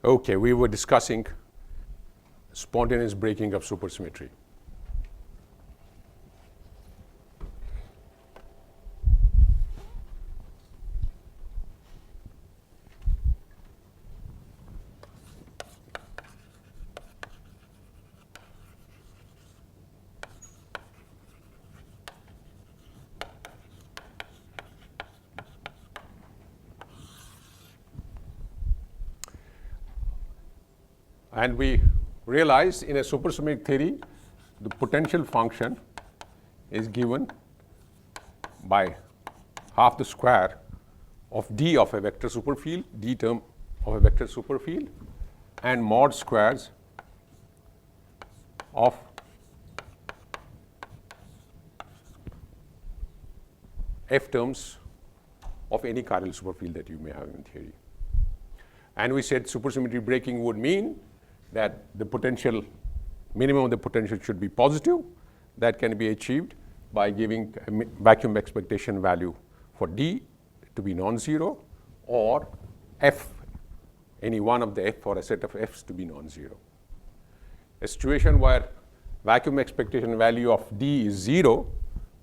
Okay, we were discussing spontaneous breaking of supersymmetry. And we realized in a supersymmetric theory, the potential function is given by half the square of d of a vector superfield, d term of a vector superfield, and mod squares of f terms of any chiral superfield that you may have in theory. And we said supersymmetry breaking would mean that the potential, minimum of the potential should be positive. That can be achieved by giving a vacuum expectation value for D to be non-zero, or F, any one of the F or a set of F's to be non-zero. A situation where vacuum expectation value of D is 0,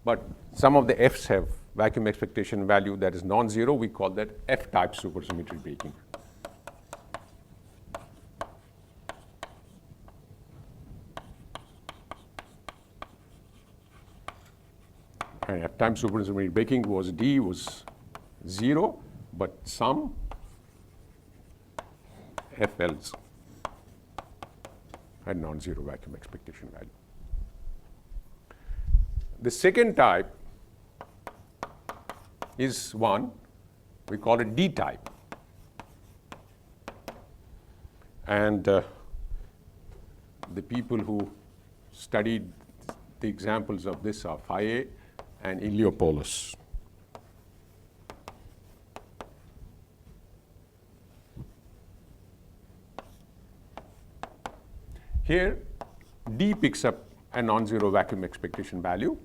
but some of the F's have vacuum expectation value that is non-zero, we call that F-type supersymmetry breaking. And F-type supersymmetry breaking was D was 0, but some FLs had non-zero vacuum expectation value. The second type is one, we call it D-type. And the people who studied the examples of this are Faye and Iliopoulos. Here, D picks up a non-zero vacuum expectation value,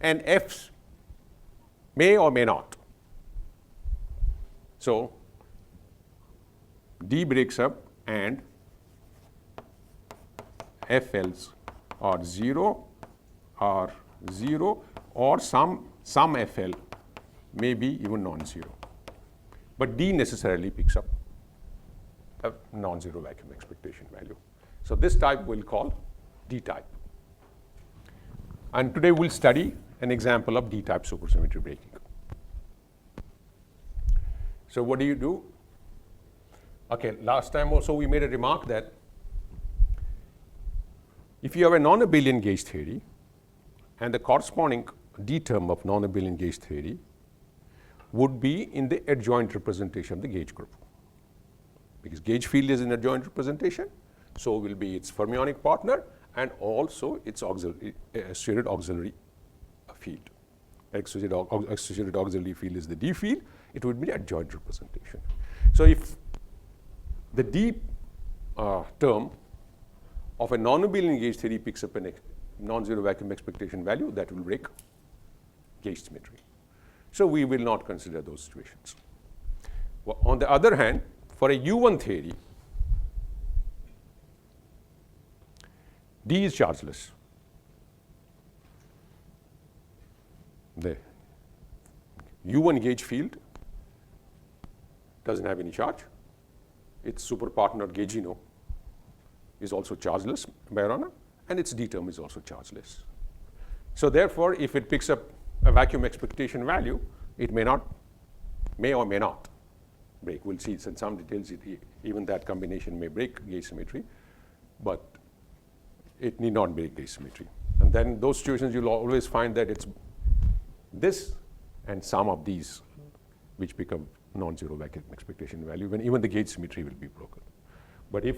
and F's may or may not. So, D breaks up and FLs are 0, or some FL may be even non-zero. But D necessarily picks up a non-zero vacuum expectation value. So this type we'll call D-type. And today we'll study an example of D-type supersymmetry breaking. So what do you do? Okay, last time also we made a remark that if you have a non-abelian gauge theory and the corresponding D term of non-abelian gauge theory would be in the adjoint representation of the gauge group. Because gauge field is an adjoint representation, so will be its fermionic partner and also its associated auxiliary field. Associated auxiliary field is the D field, it would be adjoint representation. So if the D term of a non-abelian gauge theory picks up a non-zero vacuum expectation value, that will break gauge symmetry. So we will not consider those situations. Well, on the other hand, for a U1 theory, D is chargeless. The U1 gauge field doesn't have any charge. Its superpartner gaugino is also chargeless, Majorana, and its D term is also chargeless. So therefore, if it picks up a vacuum expectation value, it may or may not break. We'll see in some details, even that combination may break gauge symmetry, but it need not break gauge symmetry. And then those situations you'll always find that it's this and some of these which become non-zero vacuum expectation value, when even the gauge symmetry will be broken. But if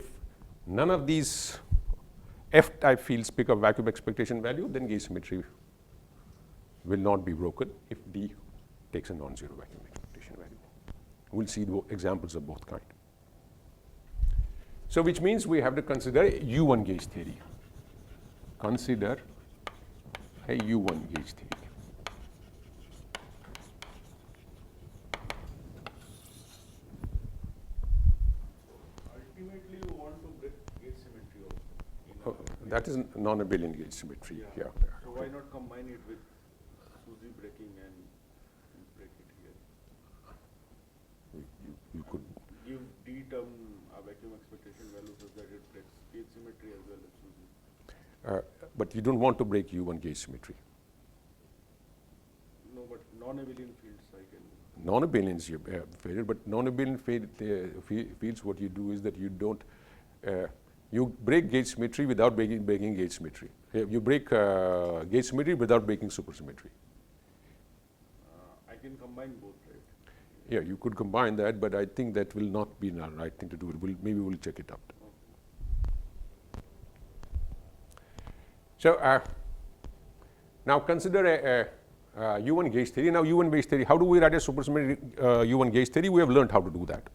none of these F-type fields pick up vacuum expectation value, then gauge symmetry will not be broken if D takes a non-zero vacuum expectation value. We'll see the examples of both kinds. So which means we have to consider U1 gauge theory. Consider a U1 gauge theory. That is non-abelian gauge symmetry. Yeah. Yeah. So why not combine it with SUSY breaking and break it here? You could. Give D term a vacuum expectation value such that it breaks gauge symmetry as well as SUSY. But you don't want to break U1 gauge symmetry. No, but non-abelian fields I can. Non-abelians you failure, but non-abelian fields, what you do is that you don't, you break gauge symmetry without breaking gauge symmetry. You break gauge symmetry without breaking supersymmetry. I can combine both, right? Yeah, you could combine that, but I think that will not be the right thing to do. Maybe we'll check it out. So now consider a U1 gauge theory. Now U1 gauge theory, how do we write a supersymmetric U1 gauge theory? We have learned how to do that.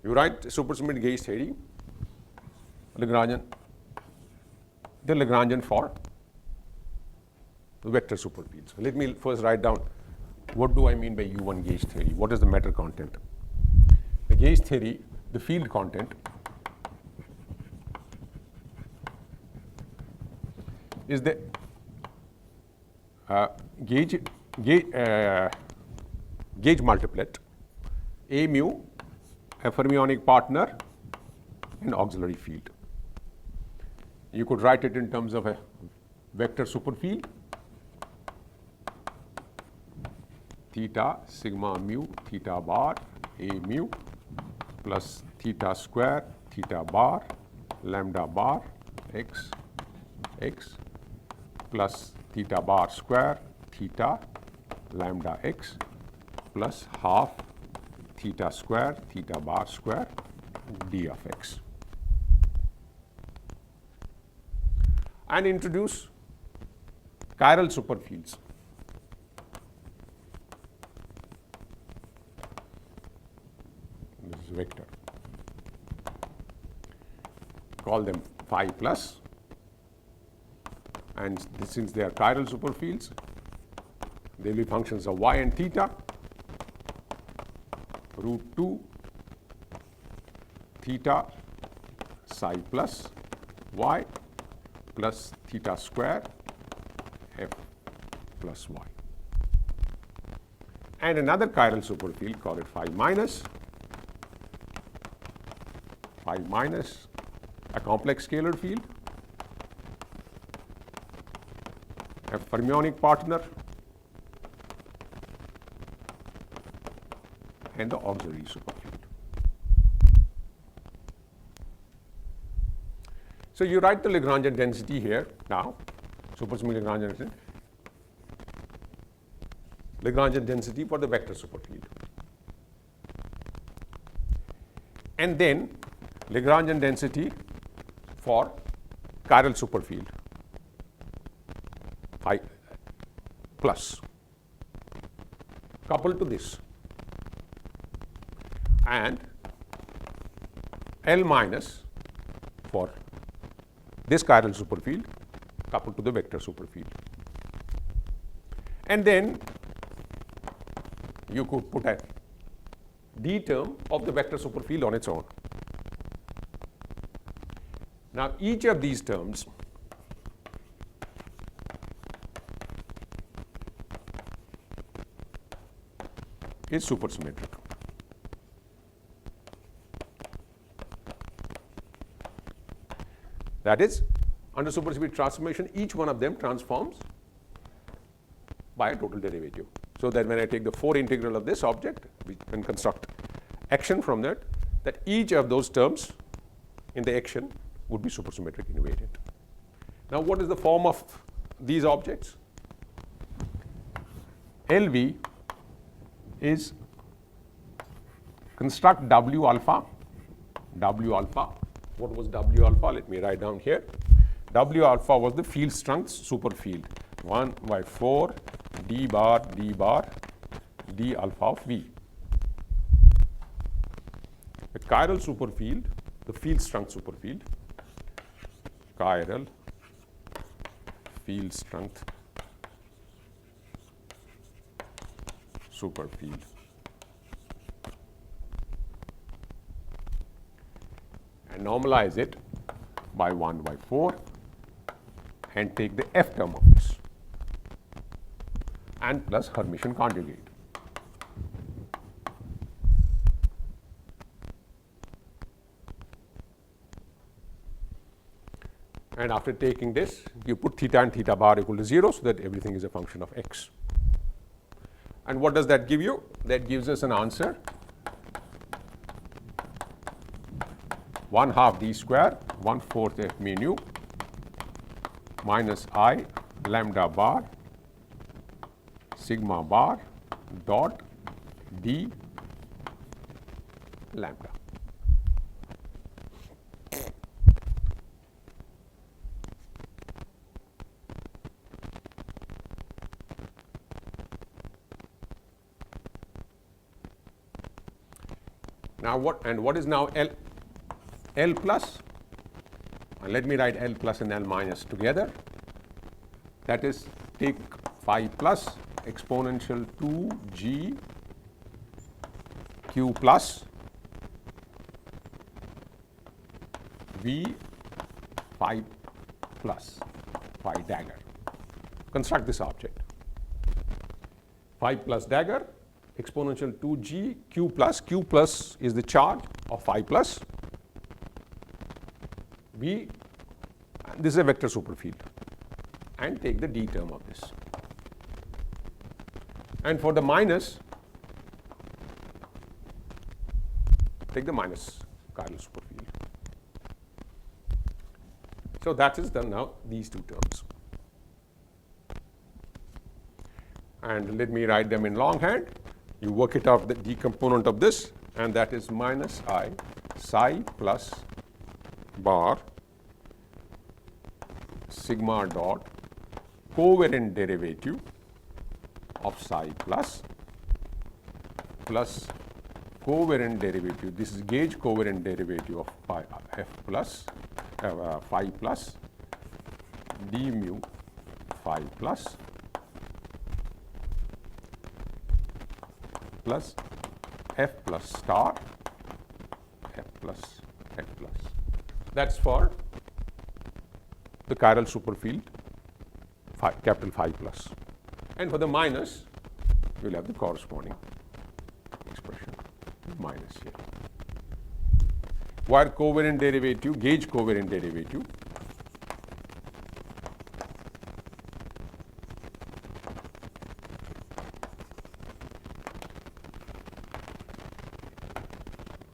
You write supersymmetric gauge theory, Lagrangian, the Lagrangian for the vector superfields. Let me first write down what do I mean by U1 gauge theory. What is the matter content? The gauge theory, the field content is the gauge multiplet A mu, a fermionic partner, and auxiliary field. You could write it in terms of a vector superfield, theta sigma mu theta bar A mu plus theta square theta bar lambda bar x plus theta bar square theta lambda x plus half theta square theta bar square d of x. And introduce chiral superfields. This is vector. Call them phi plus, and since they are chiral superfields, they will be functions of y and theta, root 2 theta psi plus y plus theta square f plus y. And another chiral superfield, call it phi minus, a complex scalar field, a fermionic partner, and the auxiliary superfield. So you write the Lagrangian density here now, supersymmetric Lagrangian density for the vector superfield. And then Lagrangian density for chiral superfield, phi plus, coupled to this, and L minus for this chiral superfield coupled to the vector superfield. And then you could put a D term of the vector superfield on its own. Now each of these terms is supersymmetric. That is, under supersymmetric transformation, each one of them transforms by a total derivative. So that when I take the 4 integral of this object, we can construct action from that each of those terms in the action would be supersymmetric invariant. Now what is the form of these objects? LV is construct W alpha. What was W alpha? Let me write down here. W alpha was the field strength superfield, 1 by 4 d bar d alpha of V. The chiral superfield, the field strength superfield, chiral field strength superfield. And normalize it by 1 by 4 and take the f term of this and plus Hermitian conjugate. And after taking this, you put theta and theta bar equal to 0 so that everything is a function of x. And what does that give you? That gives us an answer 1/2 d square 1/4 f mu nu minus I lambda bar sigma bar dot d lambda. Now what is now L plus? And let me write L plus and L minus together. That is, take phi plus exponential 2g q plus v phi plus phi dagger. Construct this object. Phi plus dagger exponential 2g q plus is the charge of phi plus v, and this is a vector superfield, and take the d term of this. And for the minus, take the minus chiral superfield. So that is done now, these two terms. And let me write them in longhand. You work it out, the d component of this, and that is minus I psi plus bar sigma dot covariant derivative of psi plus covariant derivative. This is gauge covariant derivative of phi f plus phi plus d mu phi plus f plus star f plus f plus. That's for the chiral superfield phi, capital phi plus. And for the minus, you will have the corresponding expression minus here. Wire covariant derivative, gauge covariant derivative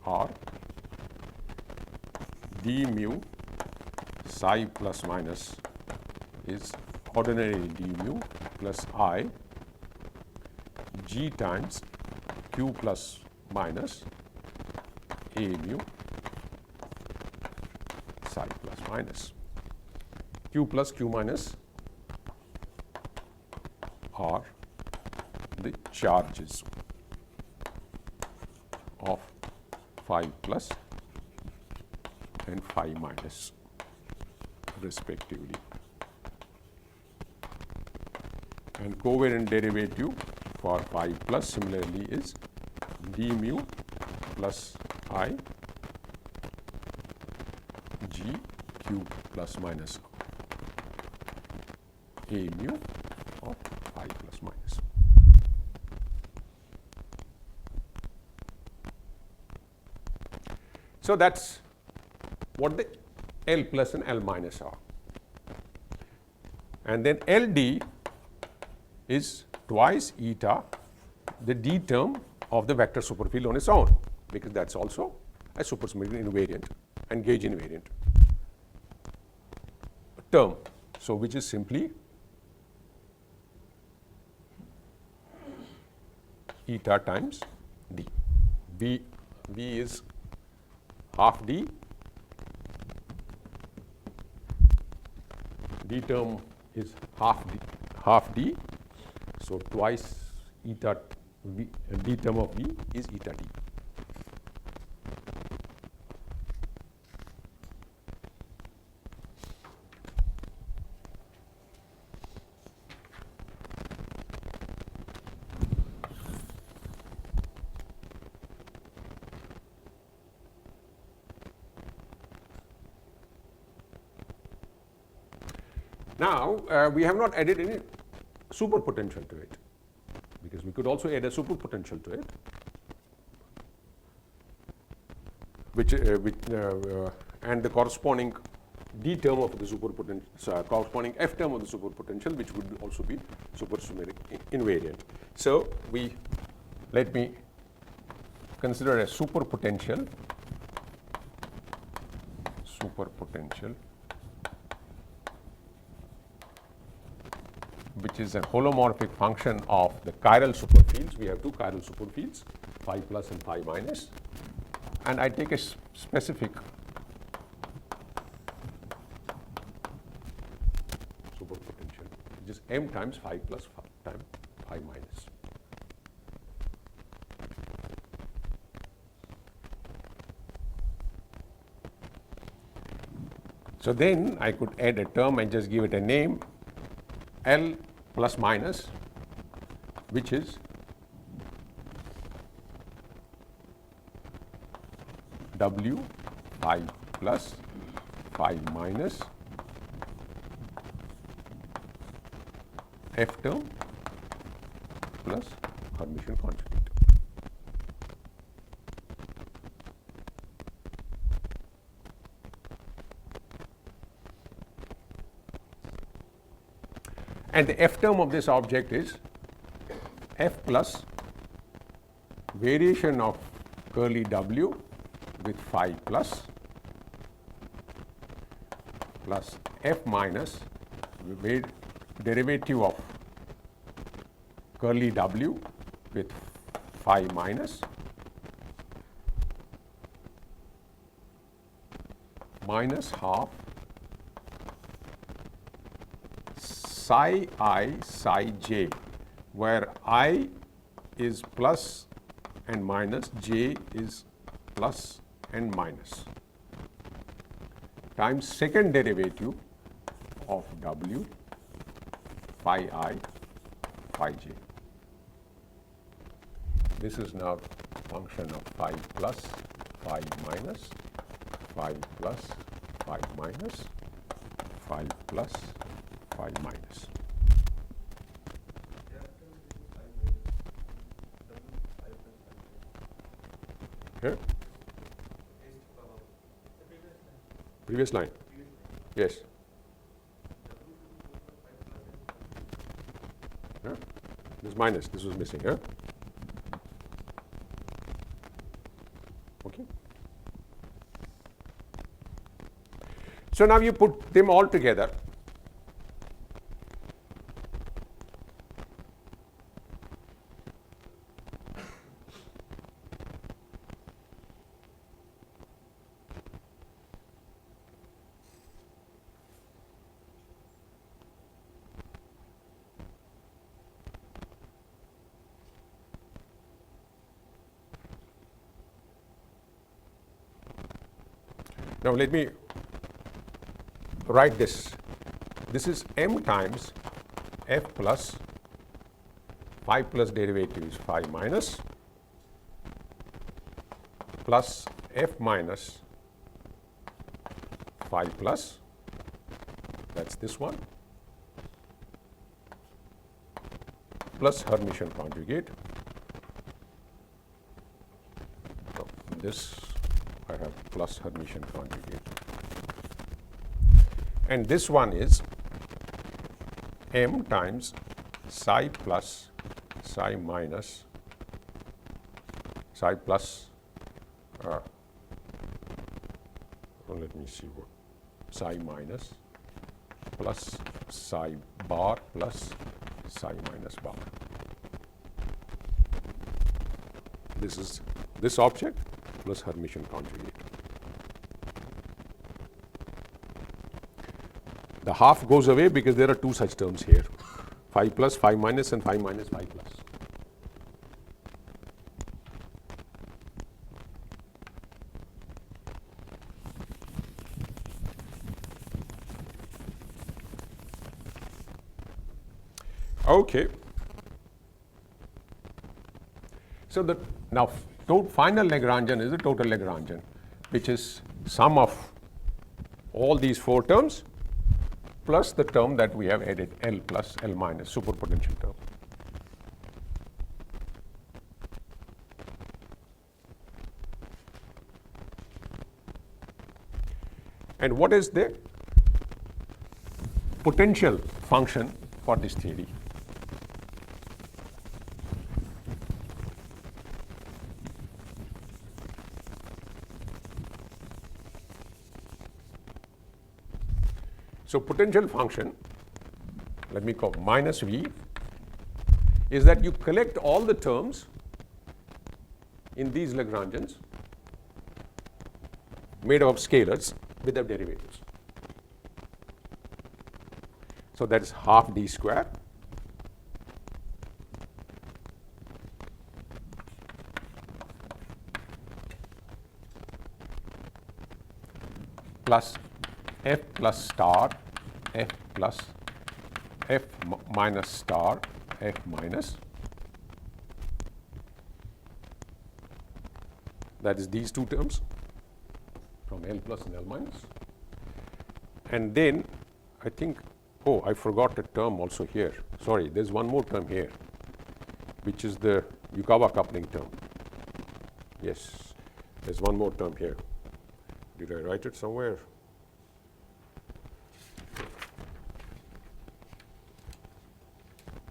or d mu psi plus minus is ordinary d mu plus I g times q plus minus a mu psi plus minus. Q plus q minus are the charges of phi plus and phi minus respectively. And covariant derivative for phi plus similarly is d mu plus I g q plus minus a mu of phi plus minus. So that's what the L plus and L minus are. And then LD is twice eta, the d term of the vector superfield on its own, because that's also a supersymmetric invariant and gauge invariant term. So which is simply eta times d. V is half d, d term is half d, so twice eta v, d term of v is eta d. Now, we have not added any superpotential to it, because we could also add a superpotential to it, and the corresponding D term of the superpotential, corresponding F term of the superpotential, which would also be supersumeric invariant. So, let me consider a superpotential, which is a holomorphic function of the chiral superfields. We have two chiral superfields, phi plus and phi minus, and I take a specific superpotential, which is m times phi plus times phi minus. So then I could add a term and just give it a name, L plus minus, which is W phi plus phi minus F term plus Hermitian conjugate. And the F term of this object is F plus variation of curly W with phi plus F minus derivative of curly W with phi minus half psi I psi j, where I is plus and minus, j is plus and minus, times second derivative of W phi I phi j. This is now function of phi plus phi minus, phi plus phi minus, phi plus phi minus. Okay. Previous line. Yes. Yeah. This minus, this was missing. Yeah? Okay. So now you put them all together. Now let me write this. This is m times f plus phi plus derivative is phi minus plus f minus phi plus, that's this one, plus Hermitian conjugate. So this I have plus Hermitian conjugate. And this one is m times psi plus psi minus psi plus, let me see what, psi minus plus psi bar plus psi minus bar. This is this object plus Hermitian conjugate. The half goes away because there are two such terms here, phi plus, phi minus, and phi minus, phi plus. Okay. So the now final Lagrangian is the total Lagrangian, which is sum of all these four terms plus the term that we have added, L plus L minus, superpotential term. And what is the potential function for this theory? So potential function, let me call minus V, is that you collect all the terms in these Lagrangians made up of scalars with their derivatives. So that is half d square plus f plus star f plus f minus star f minus, that is these two terms from L plus and L minus. And then I think, oh, I forgot a term also here. Sorry, there's one more term here, which is the Yukawa coupling term. Yes, there's one more term here. Did I write it somewhere?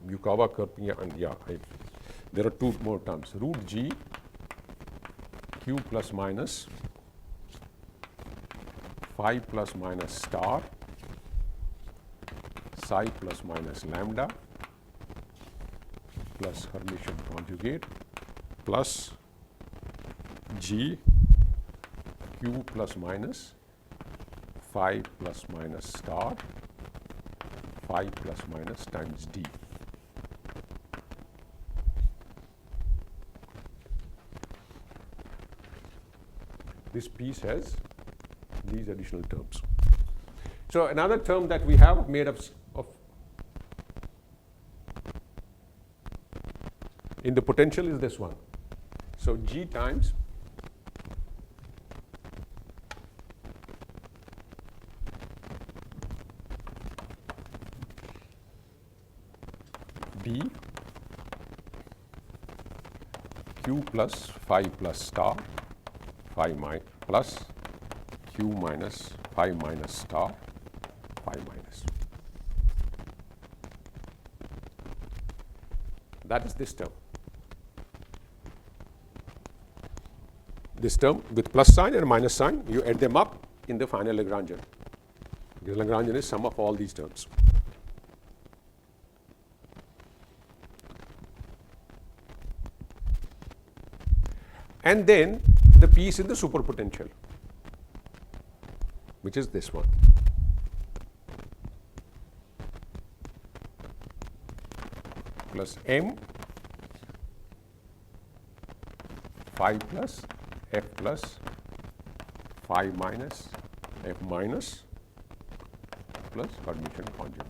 Yukawa coupling, yeah, there are two more terms. Root G Q plus minus phi plus minus star psi plus minus lambda plus Hermitian conjugate plus G Q plus minus phi plus minus star phi plus minus times D. This piece has these additional terms. So another term that we have made up of in the potential is this one. So G times D Q plus phi plus star phi plus Q minus phi minus star phi minus. That is this term. This term with plus sign and minus sign, you add them up in the final Lagrangian. The Lagrangian is sum of all these terms. And then the piece in the superpotential, which is this one. Plus M phi plus F plus phi minus F minus plus Hermitian conjugate.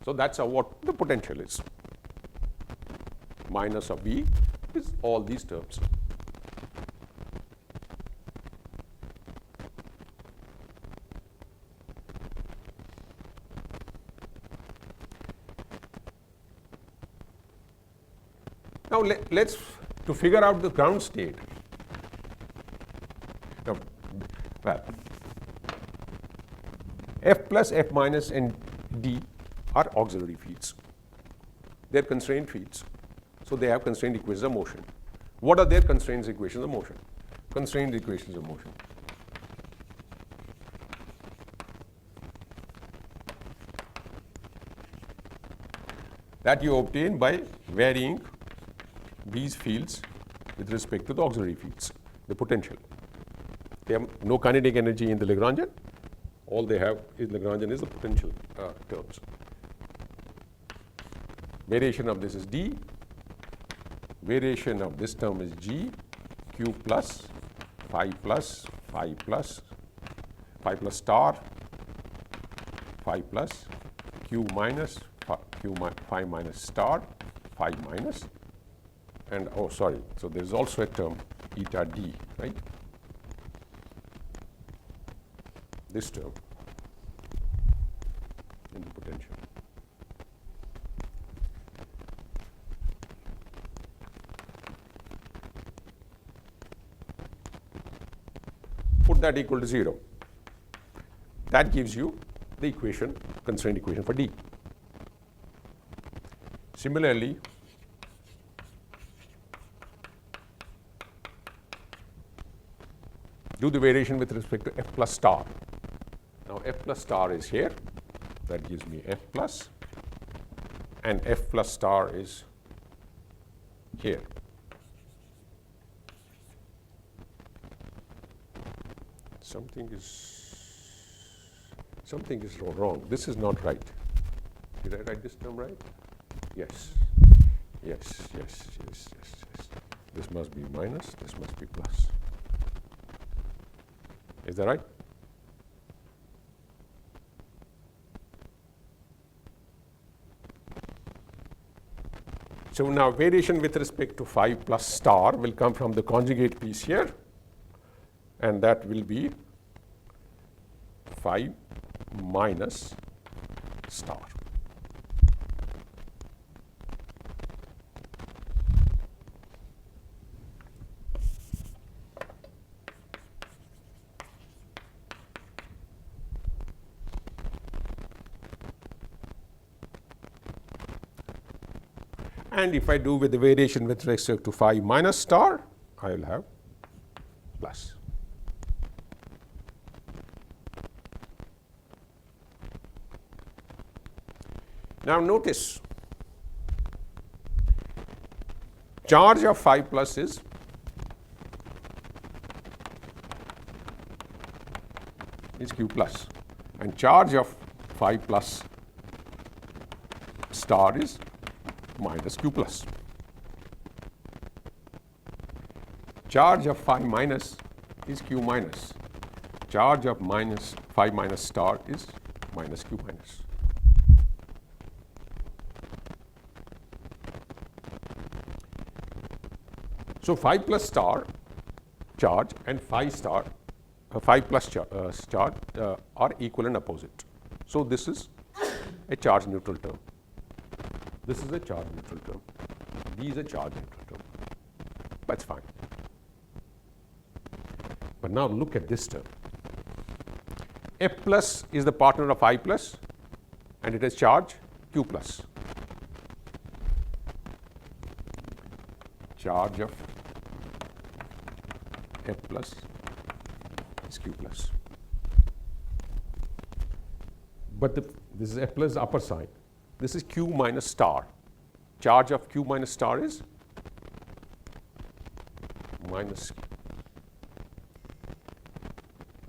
So that's what the potential is. Minus of V is all these terms. Now let's to figure out the ground state. Now, well, F plus, F minus, and D are auxiliary fields. They're constrained fields. So they have constrained equations of motion. What are their constrained equations of motion? Constrained equations of motion. That you obtain by varying these fields with respect to the auxiliary fields, the potential. They have no kinetic energy in the Lagrangian. All they have in Lagrangian is the potential terms. Variation of this is D. Variation of this term is G, Q plus, phi plus, phi plus, phi plus star, phi plus, Q minus, phi minus star, phi minus, and oh sorry, so there is also a term eta D, right? this term in the potential. Put that equal to 0. That gives you the equation, constraint equation for D. Similarly, do the variation with respect to F plus star. Now F plus star is here, that gives me F plus, and F plus star is here. Something is wrong. This is not right. Did I write this term right? Yes. Yes. This must be minus, this must be plus. Is that right? So now variation with respect to phi plus star will come from the conjugate piece here, and that will be phi minus star. And if I do with the variation with respect to phi minus star, I will have plus. Now notice, charge of phi plus is Q plus, and charge of phi plus star is minus Q plus. Charge of phi minus is Q minus. Charge of phi minus star is minus Q minus. So phi plus star charge and phi plus charge are equal and opposite. So this is a charge neutral term. This is a charge neutral term. D is a charge neutral term. That's fine. But now look at this term. F plus is the partner of I plus, and it has charge Q plus. Charge of F plus is Q plus. But this is F plus upper side. This is Q minus star. Charge of Q minus star is minus.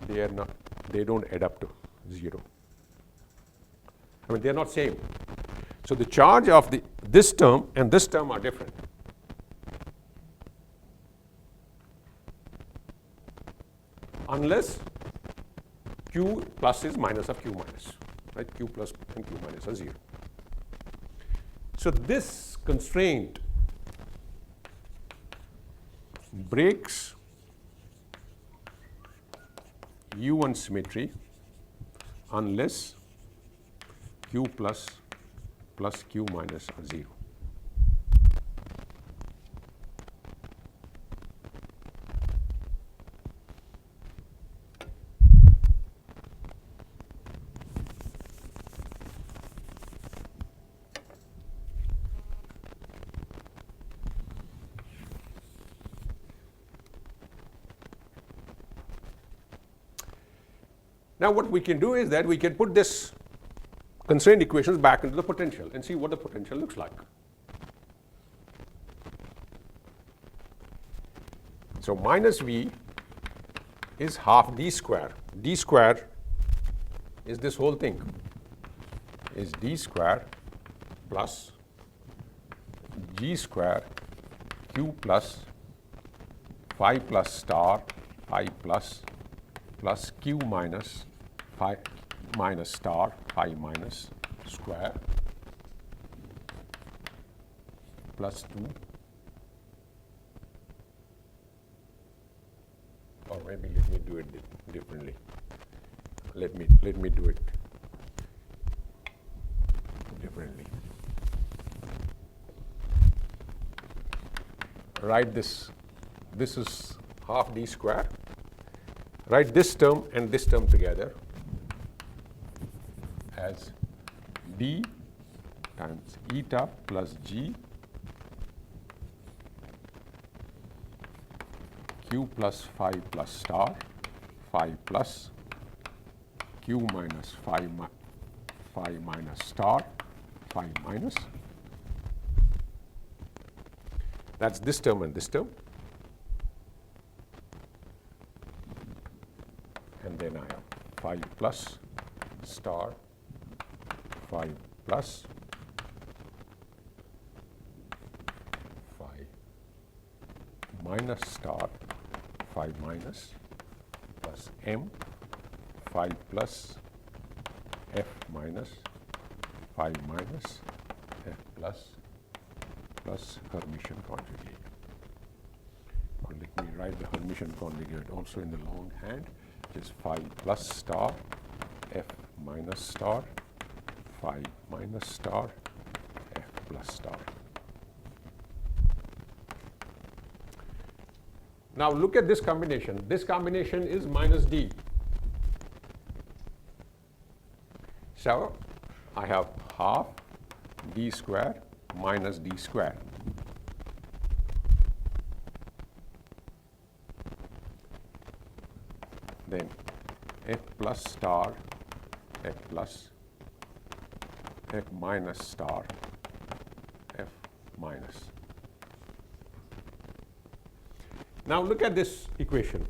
They don't add up to 0. I mean, they are not same. So the charge of this term and this term are different. Unless Q plus is minus of Q minus, right? Q plus and Q minus are 0. So this constraint breaks U1 symmetry unless Q plus Q minus are 0. Now what we can do is that we can put this constraint equations back into the potential and see what the potential looks like. So minus V is half D square. D square is this whole thing, is D square plus G square Q plus phi plus star phi plus Q minus phi minus star phi minus square plus 2, or maybe let me do it differently. let me do it differently. Write this. This is half d square. Write this term and this term together as d times eta plus g q plus phi plus star phi plus q minus phi minus star phi minus. That's this term and this term. And then I have phi plus star phi plus phi minus star phi minus plus m phi plus f minus phi minus f plus Hermitian conjugate. Or let me write the Hermitian conjugate also in the longhand, which is phi plus star f minus star phi minus star f plus star. Now look at this combination. This combination is minus d. So I have half d square minus d square. Then f plus star f plus f minus star f minus. Now look at this equation.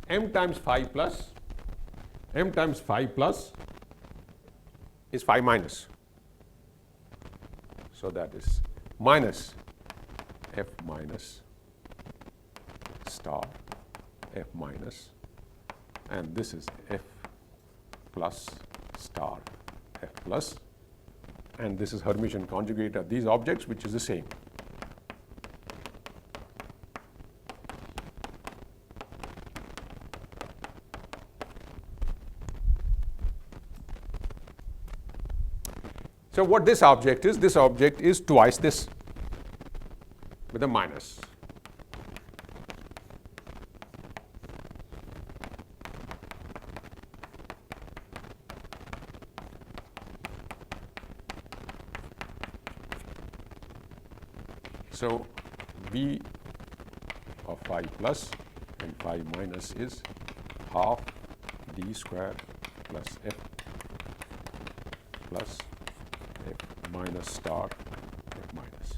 M times phi plus is phi minus. So that is minus f minus star f minus, and this is f plus star f plus, and this is Hermitian conjugate of these objects, which is the same. So what this object is twice this with a minus. So v of phi plus and phi minus is half d square plus f plus f minus star f minus.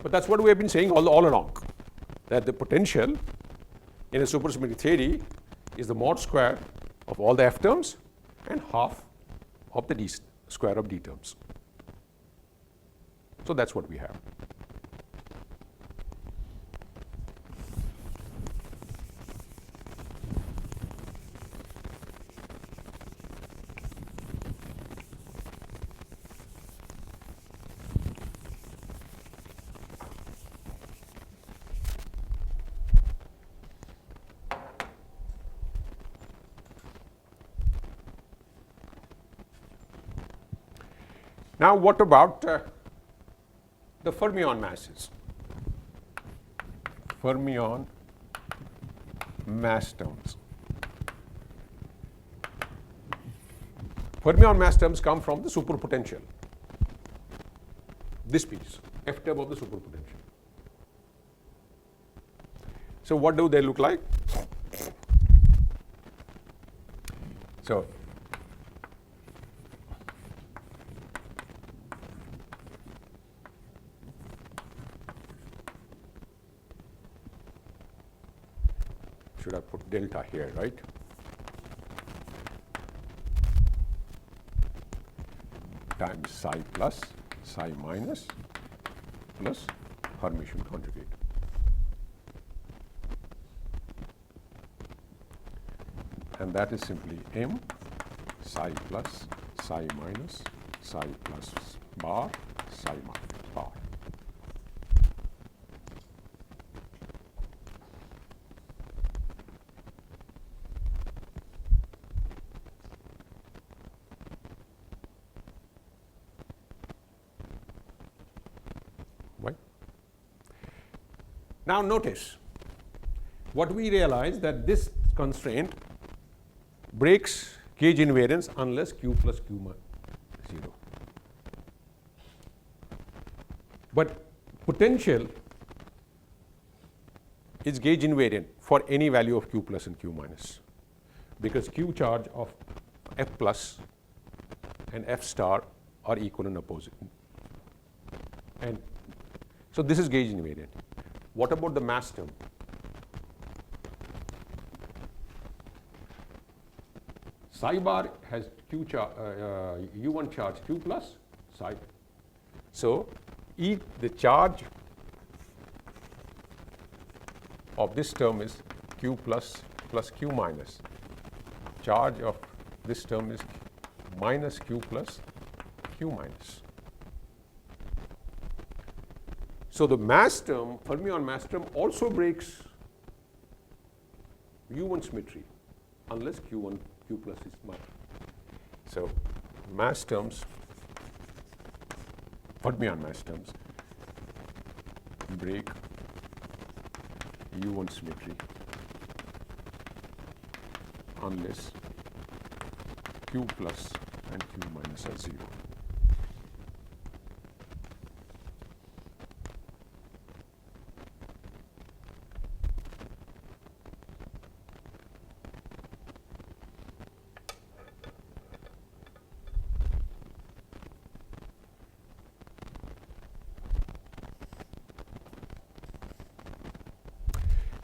But that's what we have been saying all along, that the potential in a supersymmetric theory is the mod square of all the f terms and half of the d square of d terms. So that's what we have. Now what about the fermion masses? Fermion mass terms. Fermion mass terms come from the superpotential. This piece, F term of the superpotential. So what do they look like? So should have put delta here, right? Times psi plus, psi minus, plus Hermitian conjugate. And that is simply m psi plus, psi minus, psi plus bar, psi minus bar. Now notice, what we realize that this constraint breaks gauge invariance unless q plus q minus 0. But potential is gauge invariant for any value of q plus and q minus, because q charge of f plus and f star are equal and opposite. And so this is gauge invariant. What about the mass term? Psi bar has q u1 charge q plus psi. So the charge of this term is q plus q minus. Charge of this term is minus q plus q minus. So the mass term, fermion mass term, also breaks u1 symmetry unless q plus is minus. So mass terms, fermion mass terms, break u1 symmetry unless q plus and q minus are 0.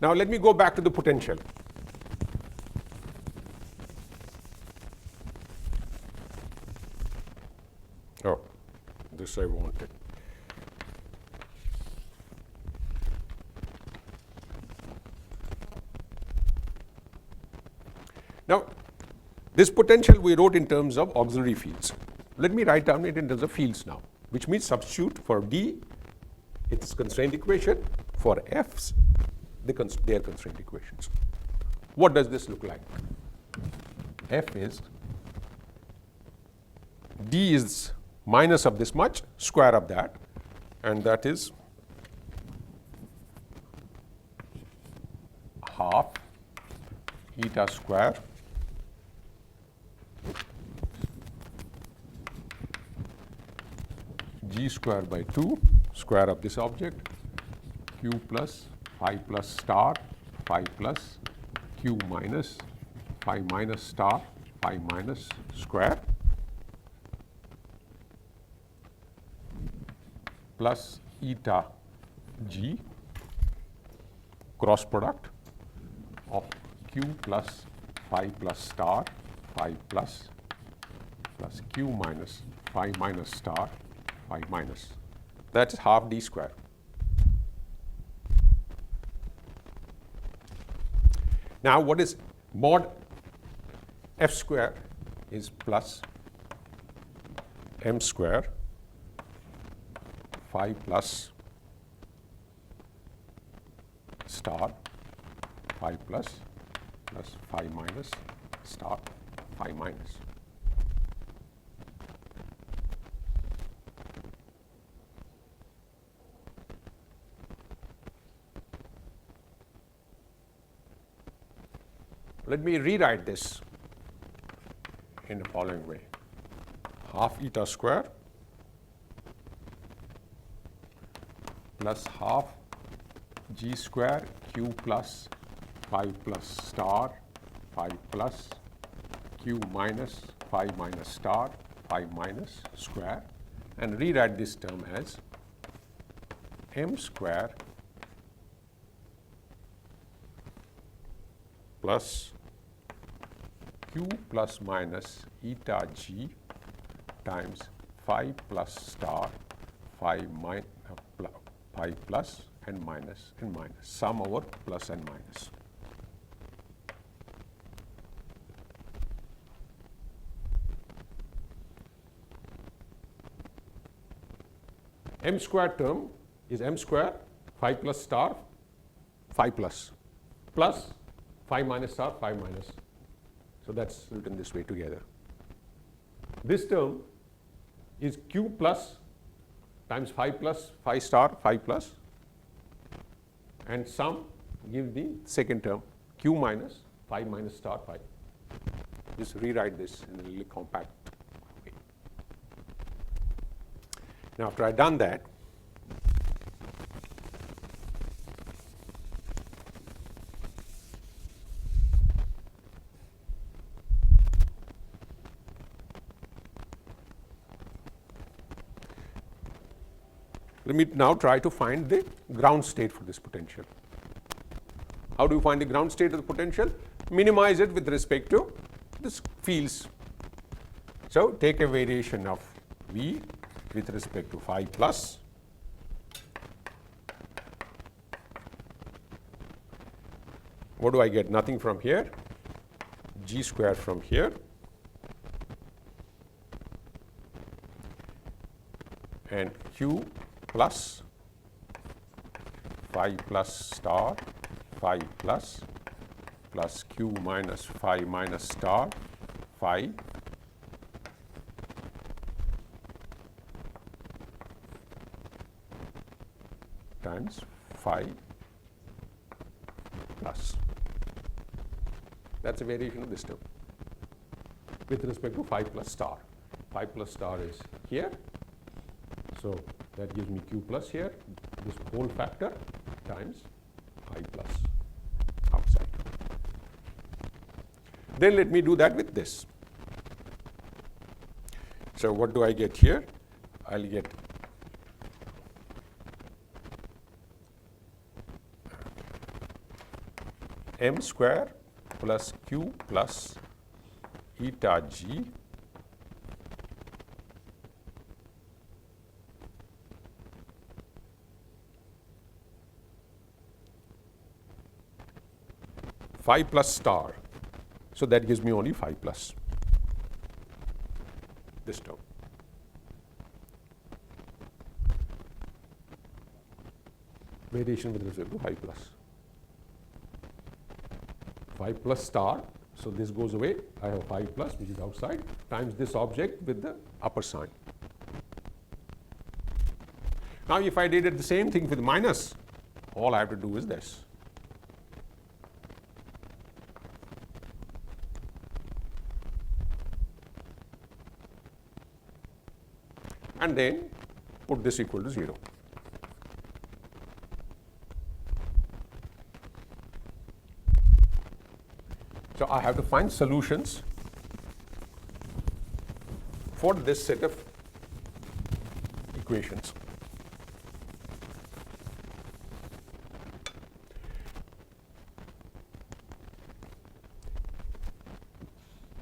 Now let me go back to the potential. Oh, this I wanted. Now, this potential we wrote in terms of auxiliary fields. Let me write down it in terms of fields now, which means substitute for D, its constraint equation, for F's, their constraint equations. What does this look like? F is, D is minus of this much, square of that, and that is half eta square g square by 2, square of this object, q plus phi plus star phi plus q minus phi minus star phi minus square plus eta g cross product of q plus phi plus star phi plus q minus phi minus star phi minus. That is half d square. Now what is mod f square is plus m square phi plus star phi plus phi minus star phi minus. Let me rewrite this in the following way. Half eta square plus half g square q plus phi plus star phi plus q minus phi minus star phi minus square, and rewrite this term as m square plus q plus minus eta g times phi plus star phi plus and minus, sum over plus and minus. M square term is m square phi plus star phi plus phi minus star phi minus. So that's written this way together. This term is q plus times phi plus phi star phi plus and sum give the second term, q minus phi minus star phi. Just rewrite this in a really compact way. Now, after I've done that, let me now try to find the ground state for this potential. How do you find the ground state of the potential? Minimize it with respect to this fields. So, take a variation of V with respect to phi plus what do I get? Nothing from here, g square from here, and q plus phi plus star phi plus q minus phi minus star phi times phi plus. That's a variation of this term with respect to phi plus star. Phi plus star is here. So, that gives me q plus here, this whole factor times phi plus outside. Then let me do that with this. So, what do I get here? I'll get m square plus q plus eta g phi plus star. So, that gives me only phi plus this term. Variation with respect to phi plus. Phi plus star, so this goes away, I have phi plus which is outside times this object with the upper sign. Now, if I did it the same thing with minus, all I have to do is this. And then put this equal to 0. So, I have to find solutions for this set of equations.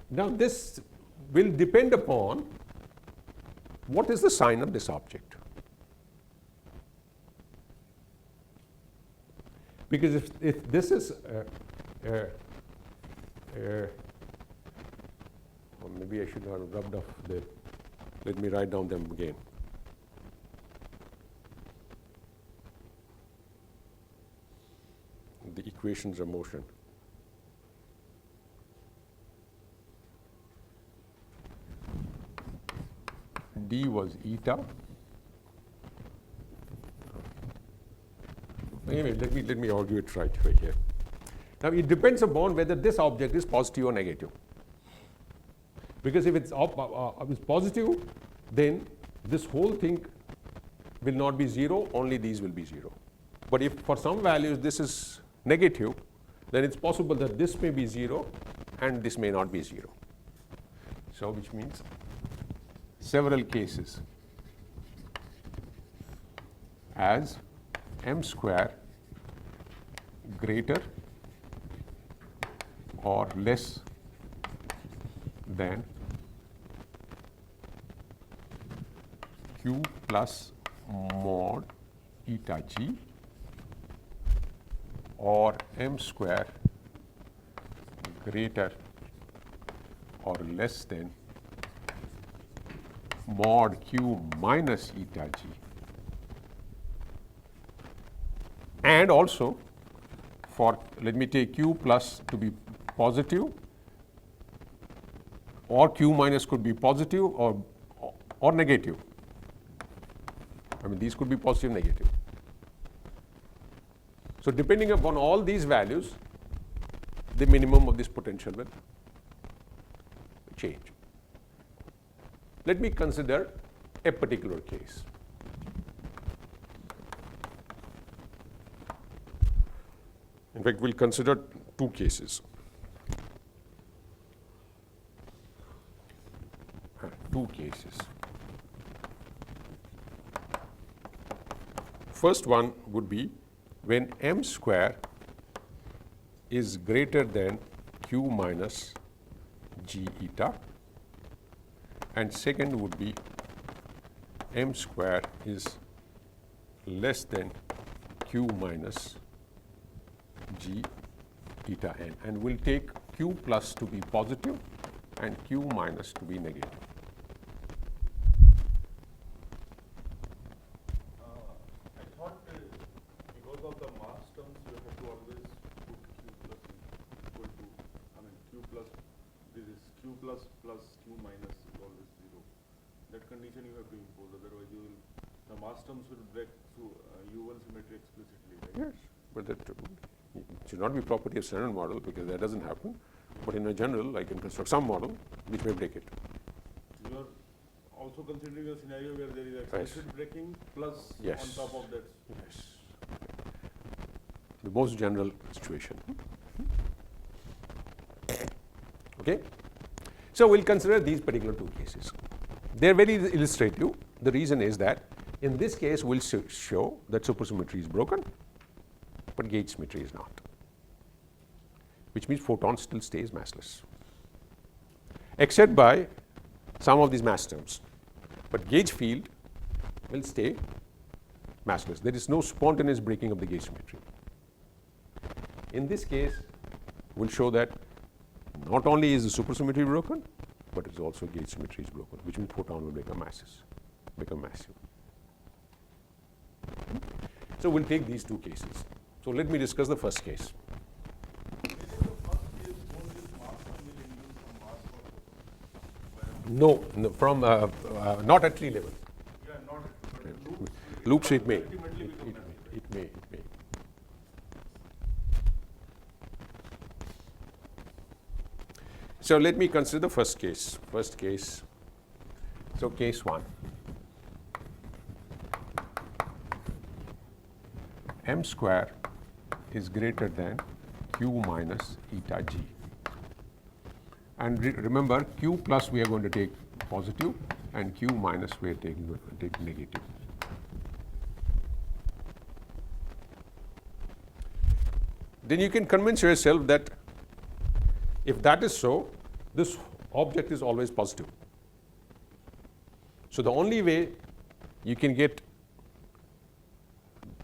Now, this will depend upon what is the sign of this object. Because if this is or maybe I should have rubbed off the, let me write down them again. The equations of motion. D was eta. Anyway, let me argue it right here. Now, it depends upon whether this object is positive or negative. Because if it's positive, then this whole thing will not be 0, only these will be 0. But if for some values this is negative, then it's possible that this may be 0 and this may not be 0. So, which means several cases as m square greater or less than q plus mod eta g or m square greater or less than mod q minus eta g. And also for, let me take q plus to be positive, or q minus could be positive or negative. I mean, these could be positive, negative. So depending upon all these values, the minimum of this potential will change. Let me consider a particular case. In fact, we'll consider two cases. Two cases. First one would be when m square is greater than q minus g eta, and second would be m square is less than q minus g eta n, and we'll take q plus to be positive and q minus to be negative. I thought because of the mass terms you have to always put q plus equal to, q plus, this is q plus plus q minus is always 0. That condition you have to impose, otherwise you will, the mass terms will break through U1 symmetry explicitly, right? Yes, but that should not be property of standard model because that doesn't happen. But in a general, I can construct some model which may break it. You are also considering a scenario where there is explicit breaking plus Yes. on top of that. Yes. The most general situation. Okay? So we'll consider these particular two cases. They're very illustrative. The reason is that in this case, we'll show that supersymmetry is broken, but gauge symmetry is not, which means photon still stays massless, except by some of these mass terms. But gauge field will stay massless. There is no spontaneous breaking of the gauge symmetry. In this case, we'll show that not only is the supersymmetry broken, but it's also gauge symmetry is broken, which means photon will become massive. So we'll take these two cases. So let me discuss the first case. No, from not at tree level. Yeah, not at Loops it may. ultimately become It may. So let me consider the first case. So case 1. M square is greater than q minus eta g. And remember, q plus we are going to take positive and q minus we are taking negative. Then you can convince yourself that if that is so, this object is always positive. So the only way you can get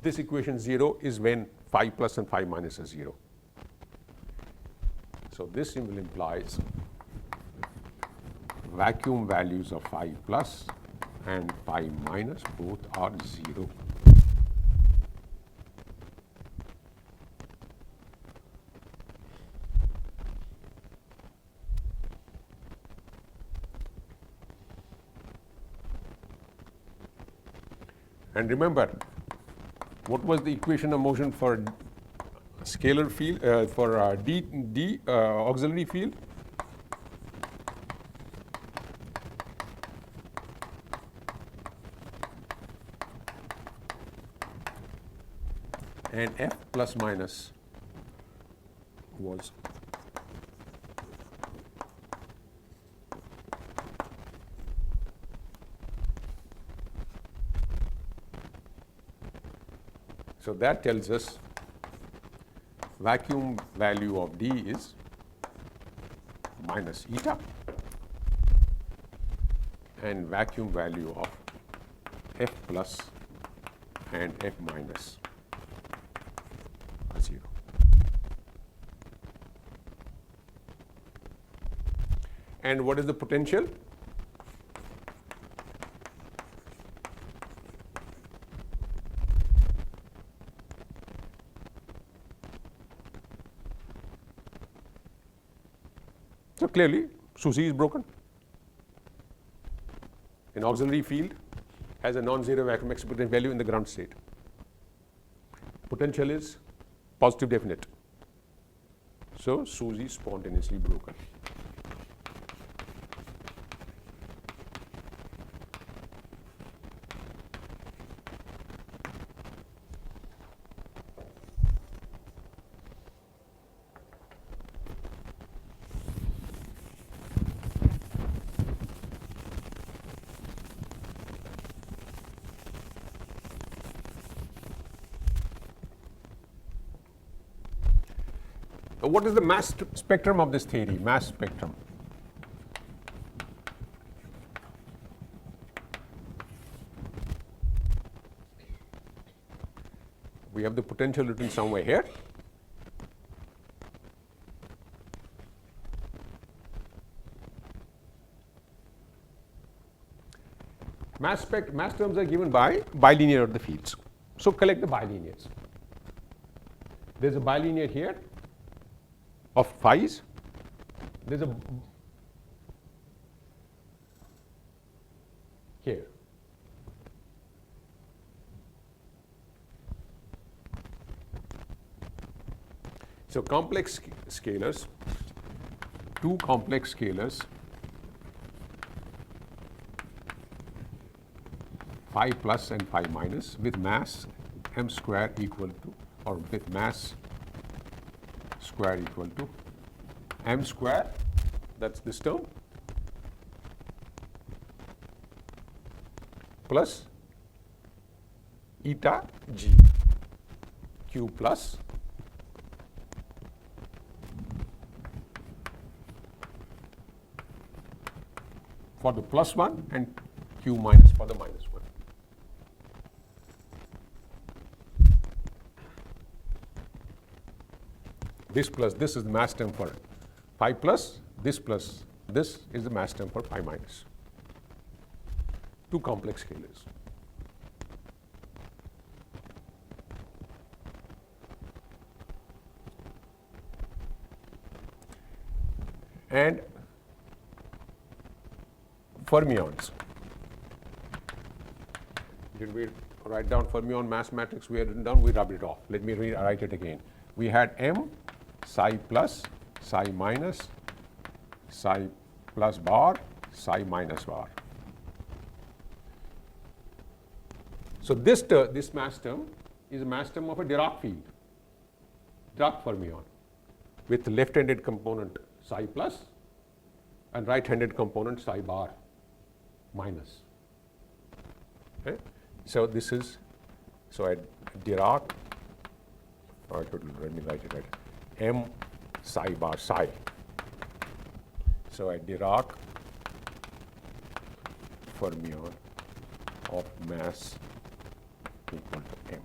this equation 0 is when phi plus and phi minus is 0. So this symbol implies vacuum values of phi plus and phi minus both are 0. And remember, what was the equation of motion for scalar field, for d auxiliary field? And F plus minus was so that tells us vacuum value of D is minus eta and vacuum value of F plus and F minus are 0. And what is the potential? So clearly, SUSY is broken. An auxiliary field has a non-zero vacuum expectancy value in the ground state. Potential is positive definite. So SUSY spontaneously broken. What is the mass spectrum of this theory? Mass spectrum. We have the potential written somewhere here. Mass terms are given by bilinear of the fields. So collect the bilinears. There's a bilinear here of phi's. There's a here. So complex scalars, two complex scalars, phi plus and phi minus with mass m square equal to, or with mass square equal to m square, that's this term, plus eta g q plus for the plus one and q minus for the minus one. This plus this is the mass term for phi plus this is the mass term for phi minus. Two complex scalars. And fermions. Did we write down fermion mass matrix? We had written down, we rubbed it off. Let me write it again. We had m psi plus, psi minus, psi plus bar, psi minus bar. So this mass term is a mass term of a Dirac field, Dirac fermion, with left-handed component psi plus and right-handed component psi bar minus. Okay? So this is, so at Dirac, let me write it right, m psi bar psi. So at Dirac fermion of mass equal to m.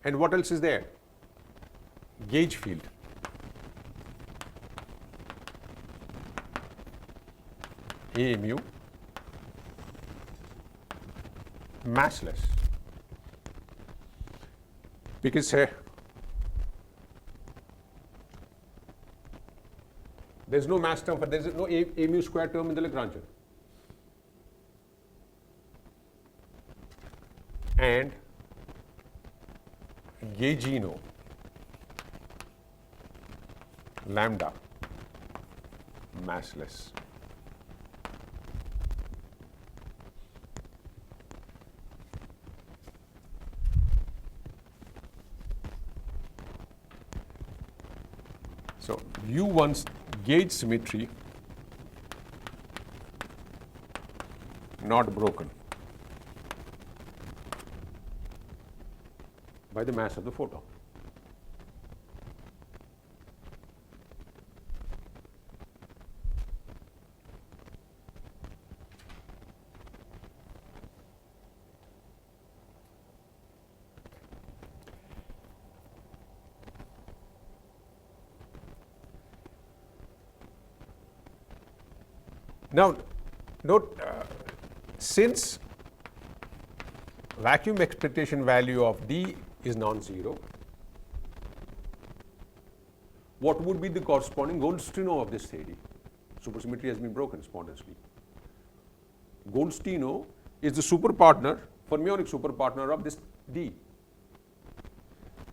And what else is there? Gauge field. A mu massless. Because there's no mass term, but there's no a mu square term in the Lagrangian. And gaugino lambda massless. So U1's gauge symmetry not broken by the mass of the photon. Now, note, since vacuum expectation value of D is non-zero, what would be the corresponding Goldstino of this theory? Supersymmetry has been broken spontaneously. Goldstino is the superpartner, fermionic superpartner of this D.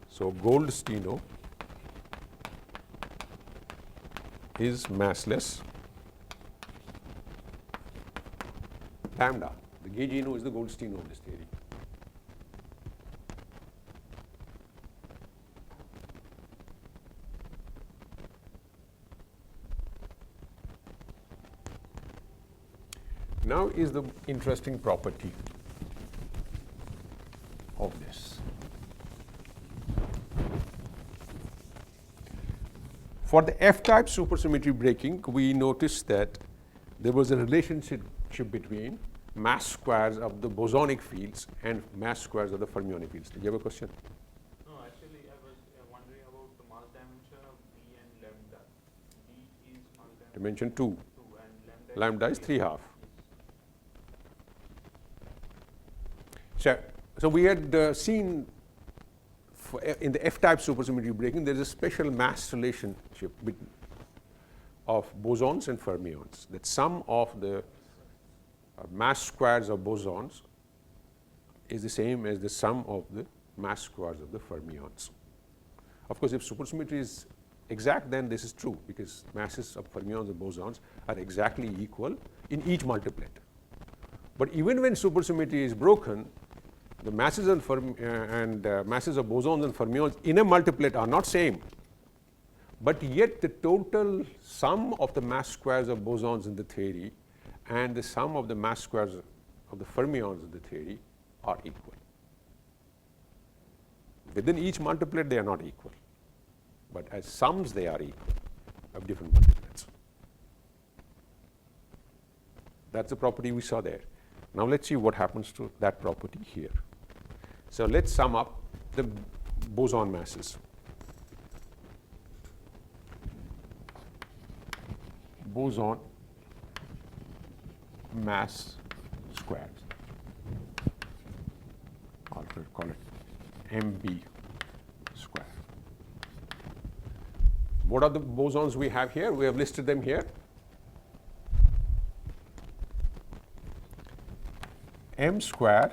So Goldstino is massless lambda. The Gaugino is the Goldstino of this theory. Now is the interesting property of this. For the F-type supersymmetry breaking, we noticed that there was a relationship between mass squares of the bosonic fields and mass squares of the fermionic fields. Did you have a question? No, actually, I was wondering about the mass dimension of D and lambda. D is mass Dimension 2. 2 and Lambda is 3/2. So we had seen in the F-type supersymmetry breaking, there is a special mass relationship of bosons and fermions. That sum of the mass squares of bosons is the same as the sum of the mass squares of the fermions. Of course, if supersymmetry is exact, then this is true, because masses of fermions and bosons are exactly equal in each multiplet. But even when supersymmetry is broken, the masses and masses of bosons and fermions in a multiplet are not same, but yet the total sum of the mass squares of bosons in the theory and the sum of the mass squares of the fermions in the theory are equal. Within each multiplet they are not equal, but as sums they are equal of different multiplets. That's the property we saw there. Now let's see what happens to that property here. So let's sum up the boson masses. Boson mass squares. I'll call it MB square. What are the bosons we have here? We have listed them here. M square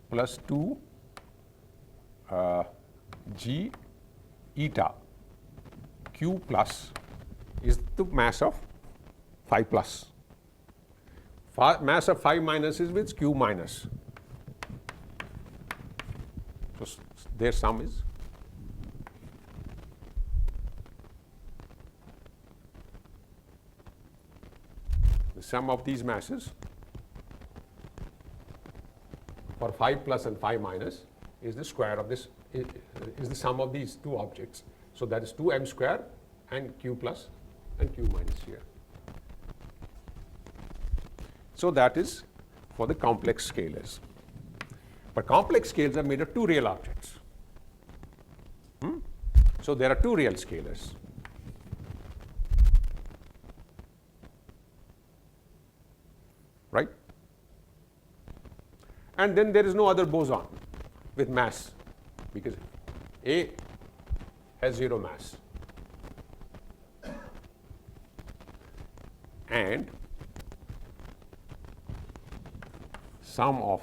plus 2 G eta Q plus is the mass of 5 plus. Mass of 5 minus is with Q minus. So their sum is the sum of these masses for 5 plus and 5 minus is the square of this, is the sum of these two objects. So that is 2m square and q plus and q minus here. So that is for the complex scalars. But complex scales are made of two real objects. So there are two real scalars. Right? And then there is no other boson with mass, because A has 0 mass. And sum of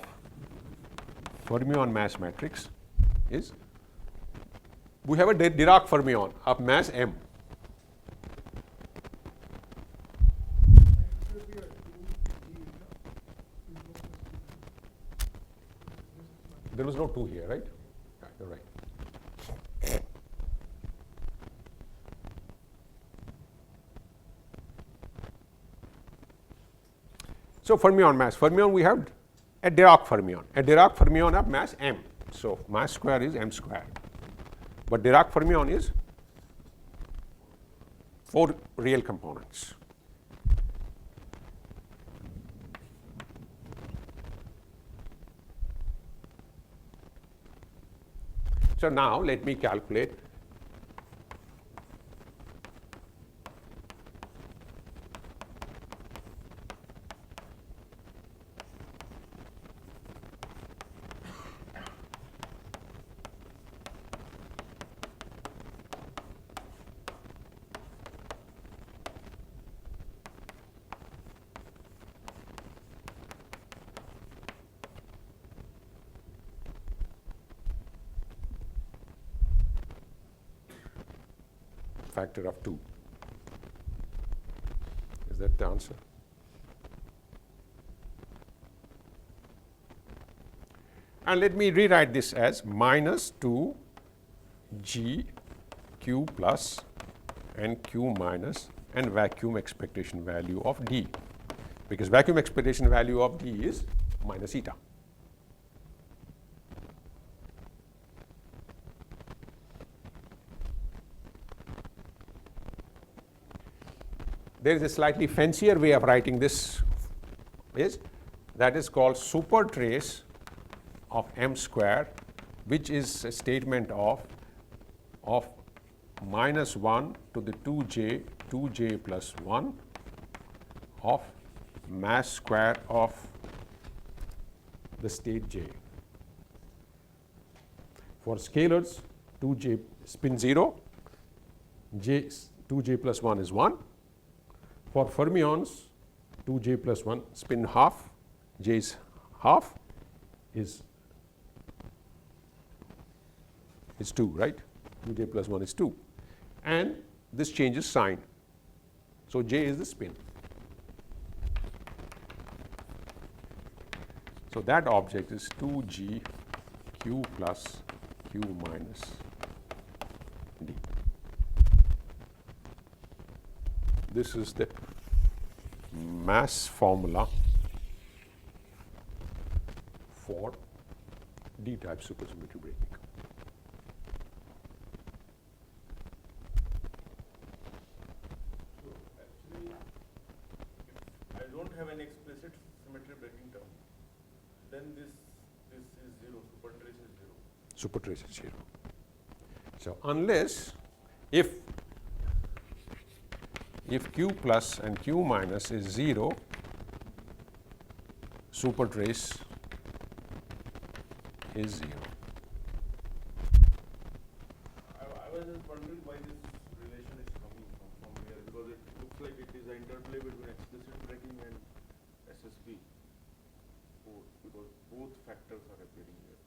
fermion mass matrix is, we have a Dirac fermion of mass m. There was no 2 here, right? Yeah, you're right. So fermion mass. Fermion, we have a Dirac fermion. A Dirac fermion of mass m. So mass square is m square. But Dirac fermion is 4 real components. So now let me calculate factor of 2. Is that the answer? And let me rewrite this as minus 2 G Q plus and Q minus and vacuum expectation value of D, because vacuum expectation value of D is minus eta. There is a slightly fancier way of writing this, that is called super trace of m square, which is a statement of minus 1 to the 2j plus 1 of mass square of the state j. For scalars, 2j spin 0, 2j plus 1 is 1. For fermions, 2j plus 1 spin half, j is half, is 2, right? 2j plus 1 is 2. And this changes sign. So j is the spin. So that object is 2g q plus q minus d. This is the mass formula for D-type supersymmetry breaking. So actually, if I don't have an explicit symmetry breaking term, then this is 0, super trace is 0. Super trace is 0. So unless if q plus and q minus is 0, super trace is 0. I was just wondering why this relation is coming from here, because it looks like it is an interplay between explicit breaking and SSB, because both factors are appearing here.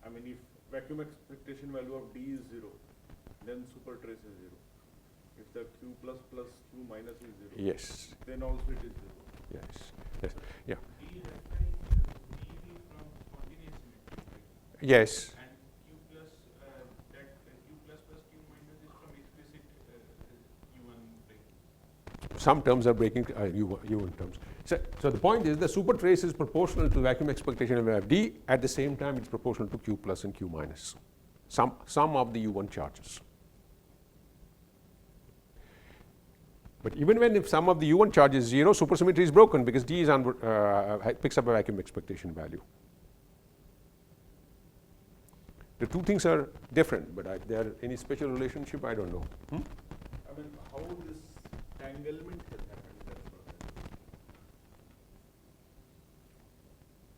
I mean, if vacuum expectation value of D is 0, then super trace is 0. If the q plus plus q minus is 0, Yes. then also it is 0. Yes. Yes. Yeah. D referring to DV from spontaneous symmetry, right? Yes. And Q plus that Q plus plus Q minus is from explicit U1 breaking. Some terms are breaking U1 terms. So the point is the super trace is proportional to vacuum expectation of D. At the same time, it's proportional to Q plus and Q minus. Some of the U1 charges. But even when if sum of the U1 charge is 0, supersymmetry is broken because D is picks up a vacuum expectation value. The two things are different, but there any special relationship? I don't know. I mean, how this tanglement has happened, that's what I mean.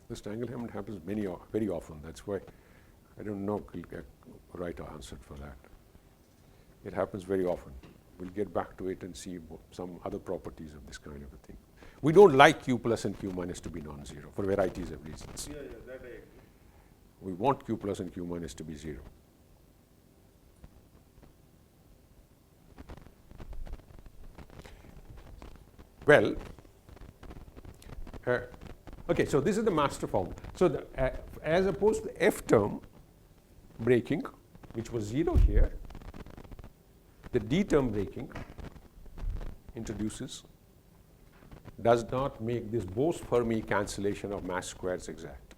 This tanglement happens very often. That's why I don't know a right answer for that. It happens very often. We'll get back to it and see some other properties of this kind of a thing. We don't like Q plus and Q minus to be non-zero for varieties of reasons. Yeah, that I agree. We want Q plus and Q minus to be 0. Well, okay, so this is the master formula. So as opposed to F term breaking, which was 0 here, the D term breaking does not make this Bose-Fermi cancellation of mass squares exact.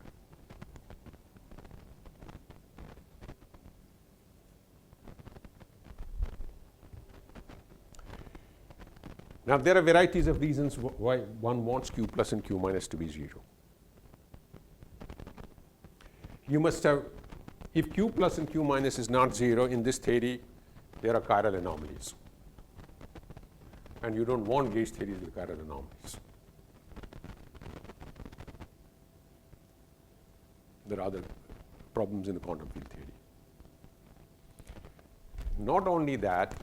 Now, there are varieties of reasons why one wants Q plus and Q minus to be 0. You must have, if Q plus and Q minus is not 0 in this theory, there are chiral anomalies. And you don't want gauge theories with chiral anomalies. There are other problems in the quantum field theory. Not only that,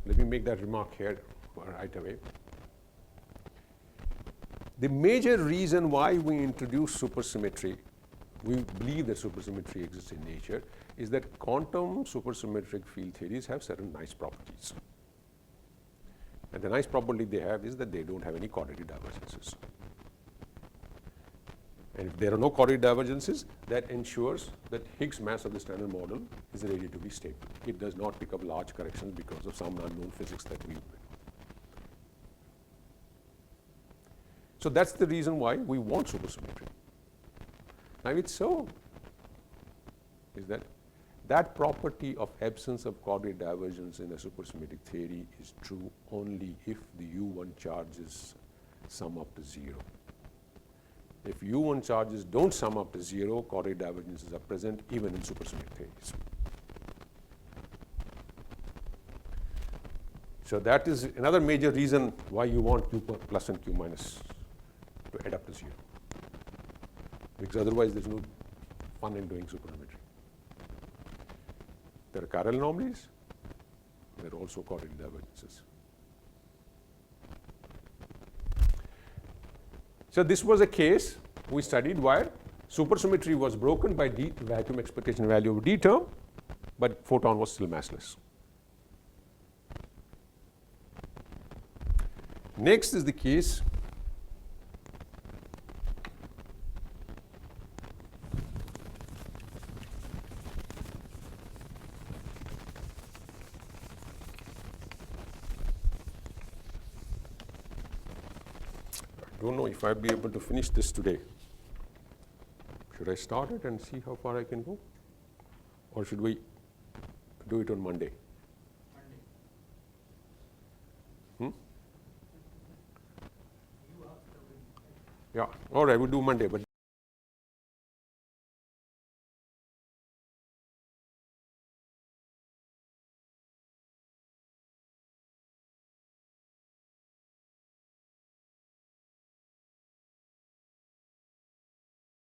let me make that remark here right away. The major reason why we introduce supersymmetry we believe that supersymmetry exists in nature is that quantum supersymmetric field theories have certain nice properties. And the nice property they have is that they don't have any quadratic divergences. And if there are no quadratic divergences, that ensures that Higgs mass of the Standard Model is relatively stable. It does not pick up large corrections because of some unknown physics that we. So that's the reason why we want supersymmetry. Now it's so is that property of absence of quadratic divergence in a supersymmetric theory is true only if the U1 charges sum up to 0. If U1 charges don't sum up to 0, quadratic divergences are present even in supersymmetric theories. So that is another major reason why you want Q plus and Q minus to add up to 0. Because otherwise there's no fun in doing supersymmetry. There are chiral anomalies, there are also quadratic divergences. So this was a case we studied where supersymmetry was broken by the vacuum expectation value of D term, but photon was still massless. Next is the case don't know if I'll be able to finish this today. Should I start it and see how far I can go? Or should we do it on Monday? Yeah, all right, we'll do Monday. But